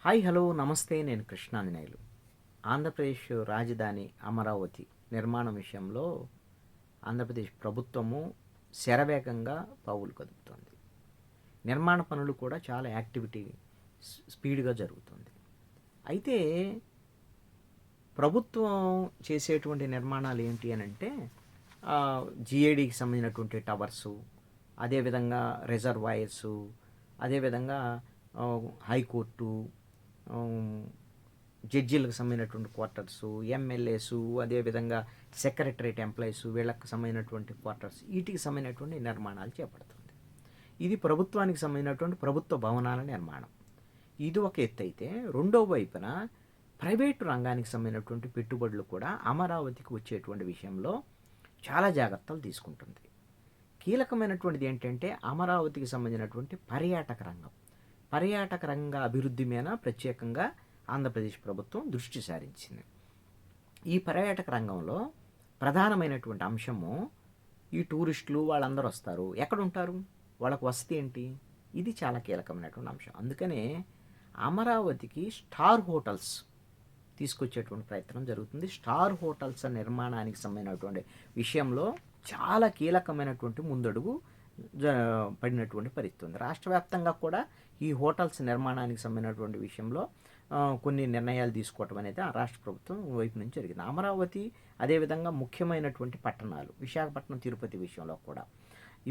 Hi hello నమస్తే. నేను కృష్ణాంజనేయులు. ఆంధ్రప్రదేశ్ రాజధాని అమరావతి నిర్మాణం విషయంలో ఆంధ్రప్రదేశ్ ప్రభుత్వము శరవేగంగా పావులు కదుపుతోంది. నిర్మాణ పనులు కూడా చాలా యాక్టివిటీ స్పీడ్గా జరుగుతుంది. అయితే ప్రభుత్వం చేసేటువంటి నిర్మాణాలు ఏంటి అని అంటే జిఏడికి సంబంధించినటువంటి టవర్సు, అదేవిధంగా రిజర్వాయర్సు, అదేవిధంగా హైకోర్టు, జడ్జీలకు సంబంధించినటువంటి క్వార్టర్సు, ఎమ్మెల్యేసు, అదేవిధంగా సెక్రటరేట్ ఎంప్లాయీస్, వీళ్ళకి సంబంధించినటువంటి క్వార్టర్స్, వీటికి సంబంధించినటువంటి నిర్మాణాలు చేపడుతుంది. ఇది ప్రభుత్వానికి సంబంధించినటువంటి ప్రభుత్వ భవనాల నిర్మాణం. ఇది ఒక ఎత్తు అయితే, రెండో వైపున ప్రైవేటు రంగానికి సంబంధించినటువంటి పెట్టుబడులు కూడా అమరావతికి వచ్చేటువంటి విషయంలో చాలా జాగ్రత్తలు తీసుకుంటుంది. కీలకమైనటువంటిది ఏంటంటే అమరావతికి సంబంధించినటువంటి పర్యాటక రంగ అభివృద్ధి మీద ప్రత్యేకంగా ఆంధ్రప్రదేశ్ ప్రభుత్వం దృష్టి సారించింది. ఈ పర్యాటక రంగంలో ప్రధానమైనటువంటి అంశము ఈ టూరిస్టులు వాళ్ళందరూ వస్తారు. ఎక్కడ ఉంటారు? వాళ్ళకు వసతి ఏంటి? ఇది చాలా కీలకమైనటువంటి అంశం. అందుకనే అమరావతికి స్టార్ హోటల్స్ తీసుకొచ్చేటువంటి ప్రయత్నం జరుగుతుంది. స్టార్ హోటల్స్ నిర్మాణానికి సంబంధించినటువంటి విషయంలో చాలా కీలకమైనటువంటి ముందడుగు పడినటువంటి పరిస్థితి ఉంది. రాష్ట్ర వ్యాప్తంగా కూడా ఈ హోటల్స్ నిర్మాణానికి సంబంధించినటువంటి విషయంలో కొన్ని నిర్ణయాలు తీసుకోవటం అనేది ఆ రాష్ట్ర ప్రభుత్వం వైపు నుంచి జరిగింది. అమరావతి, అదేవిధంగా ముఖ్యమైనటువంటి పట్టణాలు విశాఖపట్నం, తిరుపతి విషయంలో కూడా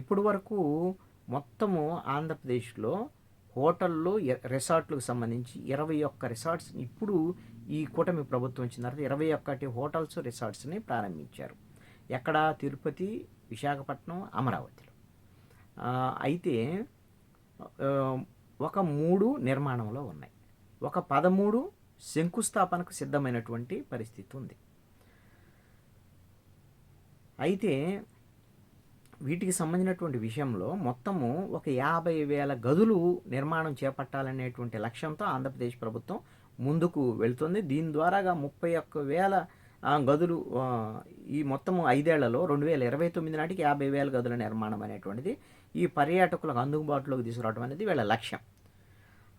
ఇప్పుడు వరకు మొత్తము ఆంధ్రప్రదేశ్లో హోటళ్ళు, రిసార్ట్లకు సంబంధించి 21 రిసార్ట్స్ ఇప్పుడు ఈ కూటమి ప్రభుత్వం వచ్చిన తర్వాత 21 హోటల్స్, రిసార్ట్స్ని ప్రారంభించారు. ఎక్కడ? తిరుపతి, విశాఖపట్నం, అమరావతిలో. అయితే ఒక 3 నిర్మాణంలో ఉన్నాయి, ఒక 13 శంకుస్థాపనకు సిద్ధమైనటువంటి పరిస్థితి ఉంది. అయితే వీటికి సంబంధించినటువంటి విషయంలో మొత్తము ఒక 50,000 గదులు నిర్మాణం చేపట్టాలనేటువంటి లక్ష్యంతో ఆంధ్రప్రదేశ్ ప్రభుత్వం ముందుకు వెళ్తుంది. దీని ద్వారాగా 31,000 గదులు ఈ మొత్తము 5 ఏళ్లలో 2029 నాటికి 50,000 గదుల నిర్మాణం అనేటువంటిది ఈ పర్యాటకులకు అందుబాటులోకి తీసుకురావడం అనేది వీళ్ళ లక్ష్యం.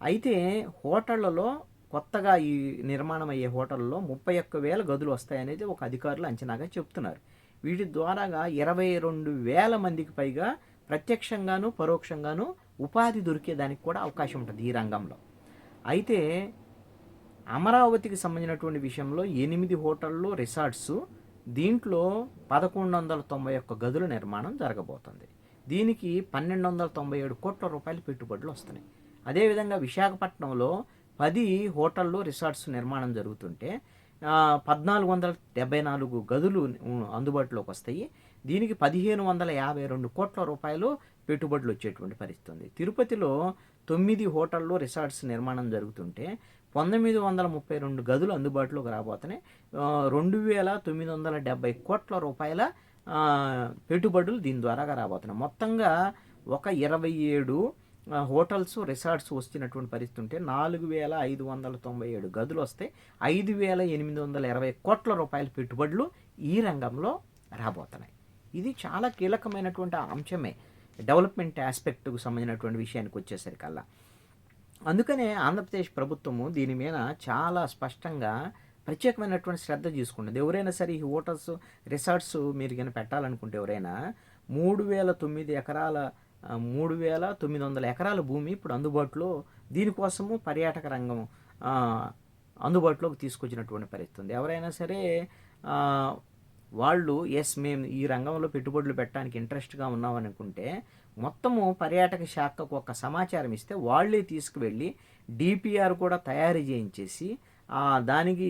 అయితే హోటళ్లలో కొత్తగా ఈ నిర్మాణం అయ్యే హోటల్లో 31,000 గదులు వస్తాయనేది ఒక అధికారులు అంచనాగా చెప్తున్నారు. వీటి ద్వారాగా 22,000 మందికి పైగా ప్రత్యక్షంగాను పరోక్షంగాను ఉపాధి దొరికేదానికి కూడా అవకాశం ఉంటుంది ఈ రంగంలో. అయితే అమరావతికి సంబంధించినటువంటి విషయంలో 8 హోటళ్ళు, రిసార్ట్స్, దీంట్లో 1,191 గదుల నిర్మాణం జరగబోతుంది. దీనికి 1,297 కోట్ల రూపాయల పెట్టుబడులు వస్తున్నాయి. అదేవిధంగా విశాఖపట్నంలో 10 హోటళ్ళు, రిసార్ట్స్ నిర్మాణం జరుగుతుంటే 1,474 గదులు అందుబాటులోకి వస్తాయి. దీనికి 1,552 కోట్ల రూపాయలు పెట్టుబడులు వచ్చేటువంటి పరిస్థితి ఉంది. తిరుపతిలో 9 హోటళ్ళు, రిసార్ట్స్ నిర్మాణం జరుగుతుంటే 1,932 గదులు అందుబాటులోకి రాబోతున్నాయి. 2,970 కోట్ల రూపాయల పెట్టుబడులు దీని ద్వారా రాబోతున్నాయి. మొత్తంగా ఒక 27 హోటల్స్, రిసార్ట్స్ వస్తున్నటువంటి పరిస్థితి ఉంటే 4,597 గదులు వస్తాయి. 5,820 కోట్ల రూపాయల పెట్టుబడులు ఈ రంగంలో రాబోతున్నాయి. ఇది చాలా కీలకమైనటువంటి అంశమే డెవలప్మెంట్ ఆస్పెక్ట్కు సంబంధించినటువంటి విషయానికి వచ్చేసరికల్లా. అందుకనే ఆంధ్రప్రదేశ్ ప్రభుత్వము దీని మీద చాలా స్పష్టంగా ప్రత్యేకమైనటువంటి శ్రద్ధ తీసుకుంటుంది. ఎవరైనా సరే ఈ హోటల్స్, రిసార్ట్స్ మీరు కనుక పెట్టాలనుకుంటే ఎవరైనా 3,009 ఎకరాల 3,900 ఎకరాల భూమి ఇప్పుడు అందుబాటులో, దీనికోసము పర్యాటక రంగం అందుబాటులోకి తీసుకొచ్చినటువంటి పరిస్థితి ఉంది. ఎవరైనా సరే వాళ్ళు మేము ఈ రంగంలో పెట్టుబడులు పెట్టడానికి ఇంట్రెస్ట్గా ఉన్నామనుకుంటే మొత్తము పర్యాటక శాఖకు ఒక సమాచారం ఇస్తే వాళ్ళే తీసుకువెళ్ళి డిపిఆర్ కూడా తయారు చేయించేసి దానికి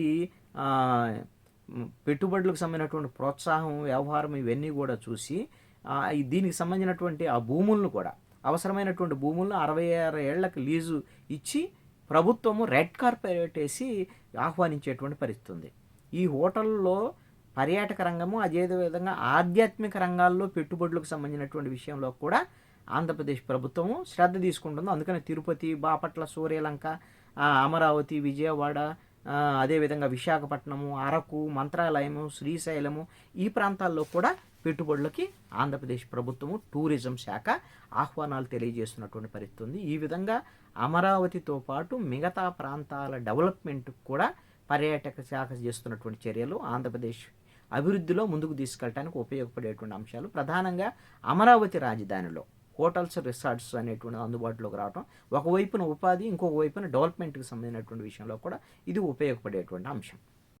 పెట్టుబడులకు సంబంధించినటువంటి ప్రోత్సాహం, వ్యవహారం ఇవన్నీ కూడా చూసి దీనికి సంబంధించినటువంటి ఆ భూములను కూడా, అవసరమైనటువంటి భూములను 66 ఏళ్లకు లీజు ఇచ్చి ప్రభుత్వము రెడ్ కార్పెట్ వేసి ఆహ్వానించేటువంటి పరిస్థితి ఉంది. ఈ హోటల్లో పర్యాటక రంగము, అదేవిధంగా ఆధ్యాత్మిక రంగాల్లో పెట్టుబడులకు సంబంధించినటువంటి విషయంలో కూడా ఆంధ్రప్రదేశ్ ప్రభుత్వము శ్రద్ధ తీసుకుంటుంది. అందుకని తిరుపతి, బాపట్ల, సూర్యలంక, అమరావతి, విజయవాడ, అదేవిధంగా విశాఖపట్నము, అరకు, మంత్రాలయము, శ్రీశైలము ఈ ప్రాంతాల్లో కూడా పెట్టుబడులకి ఆంధ్రప్రదేశ్ ప్రభుత్వము టూరిజం శాఖ ఆహ్వానాలు తెలియజేస్తున్నటువంటి పరిస్థితి ఉంది. ఈ విధంగా అమరావతితో పాటు మిగతా ప్రాంతాల డెవలప్మెంట్ కూడా పర్యాటక శాఖ చేస్తున్నటువంటి చర్యలు ఆంధ్రప్రదేశ్ అభివృద్ధిలో ముందుకు తీసుకెళ్ళడానికి ఉపయోగపడేటువంటి అంశాలు. ప్రధానంగా అమరావతి రాజధానిలో హోటల్స్, రిసార్ట్స్ అనేటువంటి అందుబాటులోకి రావడం, ఒకవైపున ఉపాధి, ఇంకొక వైపున డెవలప్మెంట్కి సంబంధించినటువంటి విషయంలో కూడా ఇది ఉపయోగపడేటువంటి అంశం.